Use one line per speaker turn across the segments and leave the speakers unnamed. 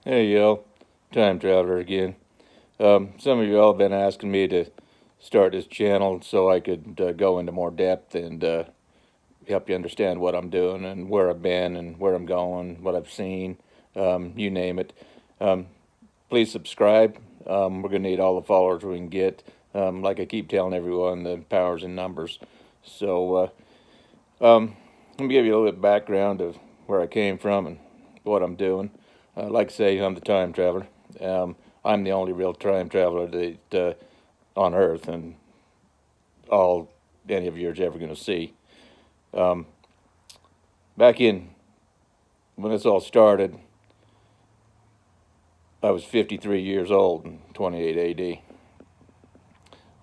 Hey yo, time traveler again. Some of you all have been asking me to start this channel so I could go into more depth and help you understand what I'm doing and where I've been and where I'm going, what I've seen, you name it. Um, Please subscribe. We're gonna need all the followers we can get. Like I keep telling everyone, the power's in numbers. So let me give you a little bit of background of where I came from and what I'm doing. Like I say, I'm the time traveler. I'm the only real time traveler that on Earth, and all any of you are ever going to see. Um, Back in when this all started, I was 53 years old in 28 AD.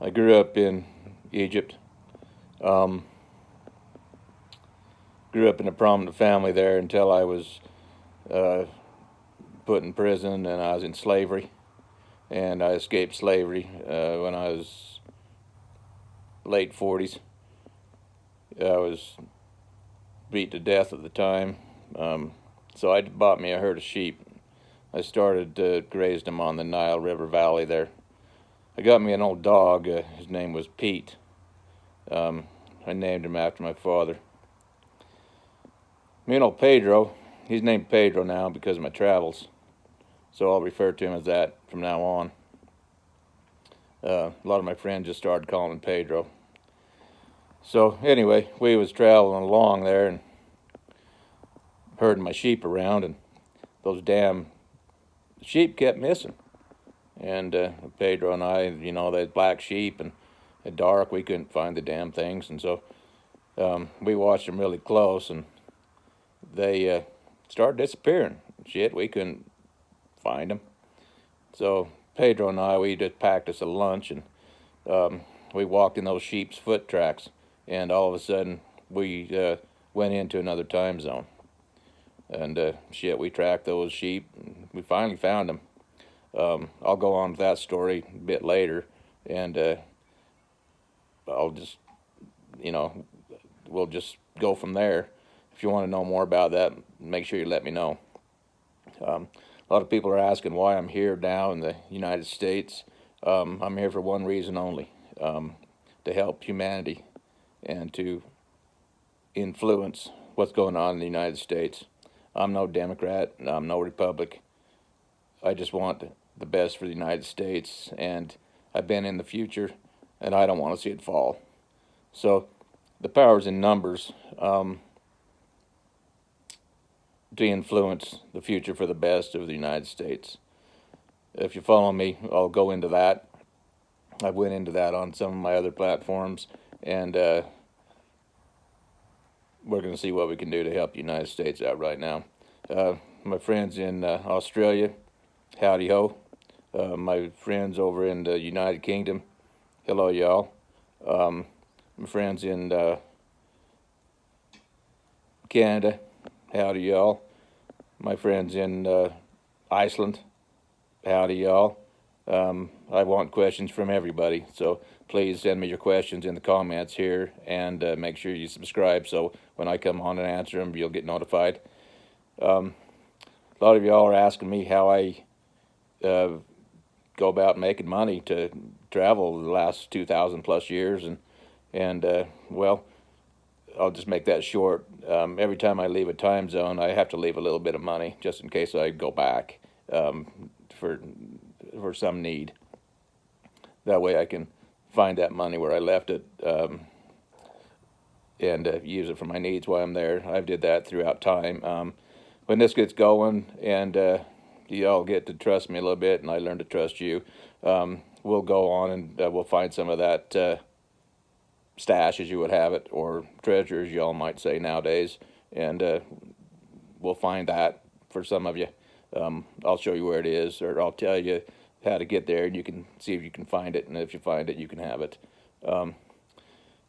I grew up in Egypt. Um, Grew up in a prominent family there until I was uh, put in prison and I was in slavery. And I escaped slavery when I was late 40s. I was beat to death at the time, so I bought me a herd of sheep. I started grazed them on the Nile River Valley there. I got me an old dog. His name was Pete. Um, I named him after my father. Me and old Pedro. He's named Pedro now because of my travels, so I'll refer to him as that from now on. A lot of my friends just started calling him Pedro. So anyway, we was traveling along there and herding my sheep around, and those damn sheep kept missing. And Pedro and I, they black sheep, and at dark we couldn't find the damn things, and so we watched them really close, and they started disappearing. Shit, we couldn't find them. So Pedro and I, we just packed us a lunch, and we walked in those sheep's foot tracks, and all of a sudden we went into another time zone. And shit, we tracked those sheep. And we finally found them. I'll go on with that story a bit later, and I'll just, you know, we'll just go from there. If you want to know more about that, make sure you let me know. A lot of people are asking why I'm here now in the United States. I'm here for one reason only, to help humanity and to influence what's going on in the United States. I'm no Democrat, I'm no Republican. I just want the best for the United States, and I've been in the future, and I don't want to see it fall. So the power's in numbers, to influence the future for the best of the United States. If you follow me, I'll go into that. I went into that on some of my other platforms, and we're going to see what we can do to help the United States out right now. My friends in Australia, howdy ho. My friends over in the United Kingdom, hello y'all. My friends in Canada, howdy y'all. My friends in Iceland, howdy y'all. I want questions from everybody, so please send me your questions in the comments here, and make sure you subscribe so when I come on and answer them, you'll get notified. A lot of y'all are asking me how I go about making money to travel the last 2,000 plus years, and well, I'll just make that short. Every time I leave a time zone, I have to leave a little bit of money just in case I go back for some need. That way I can find that money where I left it, and use it for my needs while I'm there. I've did that throughout time. When this gets going, and you all get to trust me a little bit, and I learn to trust you, we'll go on and we'll find some of that stash, as you would have it, or treasure, as y'all might say nowadays, and we'll find that for some of you. I'll show you where it is, or I'll tell you how to get there, and you can see if you can find it, and if you find it, you can have it.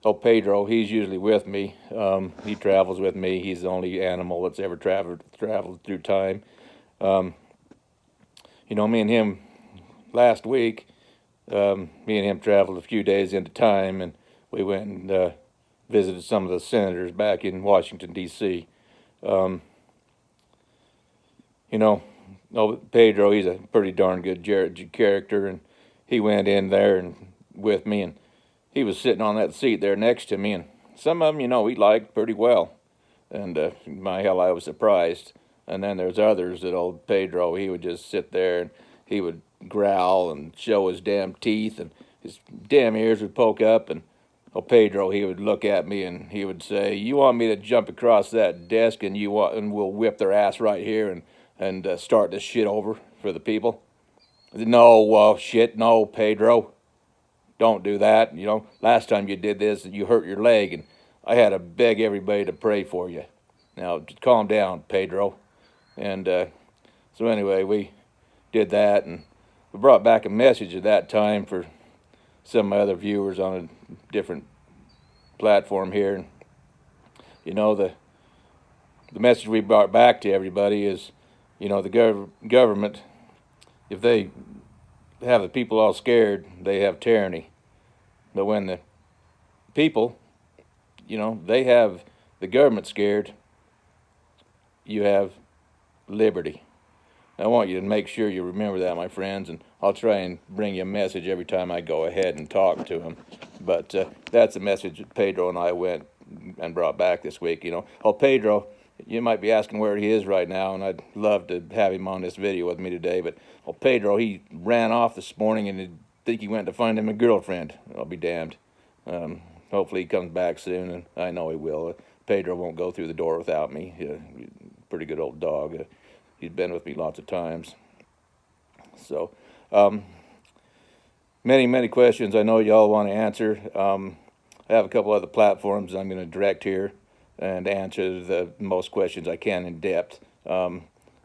Oh, Pedro, he's usually with me. He travels with me. He's the only animal that's ever traveled through time. Me and him last week, me and him traveled a few days into time, and we went and visited some of the senators back in Washington, D.C. You know, Oh, Pedro, he's a pretty darn good character, and he went in there and with me, and he was sitting on that seat there next to me, and some of them, he liked pretty well, and my hell, I was surprised. And then there's others that old Pedro, he would just sit there and he would growl and show his damn teeth, and his damn ears would poke up, and old Pedro, he would look at me and he would say, "You want me to jump across that desk and we'll whip their ass right here and start this shit over for the people?" I said, "No, shit, no, Pedro, don't do that. Last time you did this, you hurt your leg, and I had to beg everybody to pray for you. Now, just calm down, Pedro." And so anyway, we did that, and we brought back a message at that time for some of my other viewers on a different platform here. And, the message we brought back to everybody is, the government, if they have the people all scared, they have tyranny. But when the people, they have the government scared, you have liberty. I want you to make sure you remember that, my friends, and I'll try and bring you a message every time I go ahead and talk to him. But that's a message that Pedro and I went and brought back this week. Oh, Pedro, you might be asking where he is right now, and I'd love to have him on this video with me today. But Pedro, he ran off this morning, and I think he went to find him a girlfriend. I'll be damned. Hopefully he comes back soon, and I know he will. Pedro won't go through the door without me. Pretty good old dog. He's been with me lots of times. So, many questions I know y'all want to answer. I have a couple other platforms I'm going to direct here and answer the most questions I can in depth.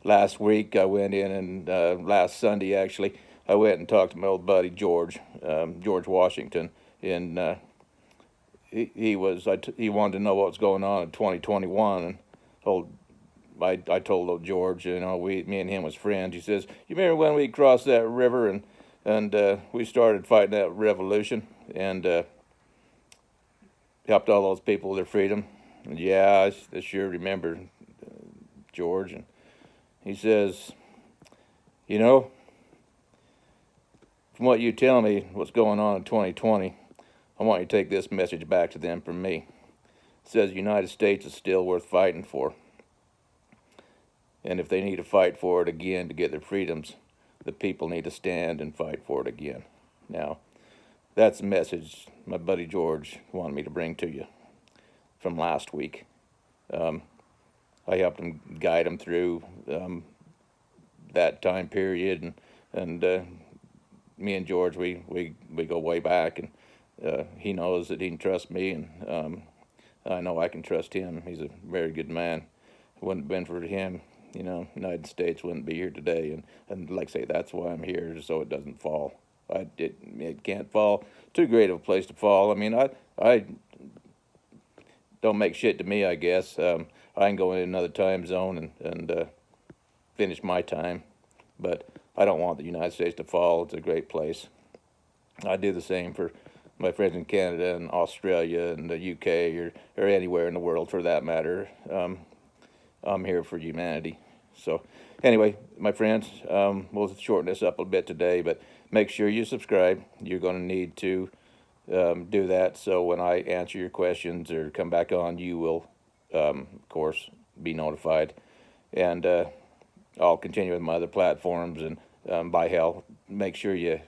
Last week I went in, and last Sunday actually, I went and talked to my old buddy George Washington. And he wanted to know what was going on in 2021, and I told old George, me and him was friends. He says, "You remember when we crossed that river and we started fighting that revolution and helped all those people with their freedom?" And yeah, I sure remember, George. And he says, "From what you tell me what's going on in 2020, I want you to take this message back to them from me. It says the United States is still worth fighting for. And if they need to fight for it again to get their freedoms, the people need to stand and fight for it again." Now, that's the message my buddy George wanted me to bring to you from last week. I helped him guide him through that time period, and me and George, we go way back, and he knows that he can trust me, and I know I can trust him. He's a very good man. If it wouldn't have been for him, United States wouldn't be here today, and like I say, that's why I'm here, so it doesn't fall. It can't fall. Too great of a place to fall. I mean, I don't make shit to me, I guess. I can go in another time zone and finish my time, but I don't want the United States to fall. It's a great place. I do the same for my friends in Canada and Australia and the UK or anywhere in the world for that matter. I'm here for humanity. So anyway, my friends, we'll shorten this up a bit today, but make sure you subscribe. You're going to need to do that, so when I answer your questions or come back on, you will, of course, be notified. And I'll continue with my other platforms, and by hell, make sure you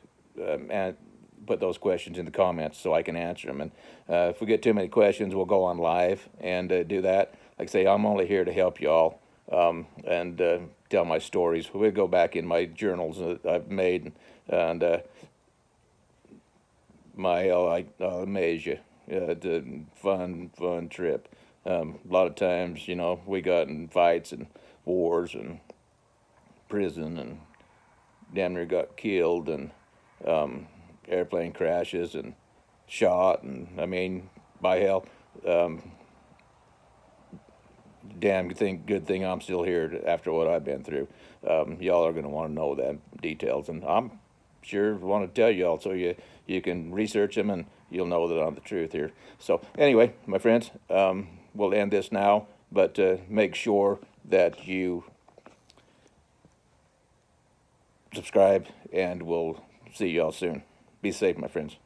put those questions in the comments so I can answer them. And if we get too many questions, we'll go on live and do that. Like I say, I'm only here to help you all and tell my stories. We'll go back in my journals that I've made, and I'll amaze you. It's a fun trip. A lot of times, we got in fights and wars and prison and damn near got killed, and airplane crashes and shot, and I mean, by hell, good thing I'm still here after what I've been through. Y'all are going to want to know that details, and I'm sure want to tell y'all so you can research them and you'll know that I'm the truth here. So anyway, my friends, we'll end this now, but make sure that you subscribe, and we'll see you all soon. Be safe, my friends.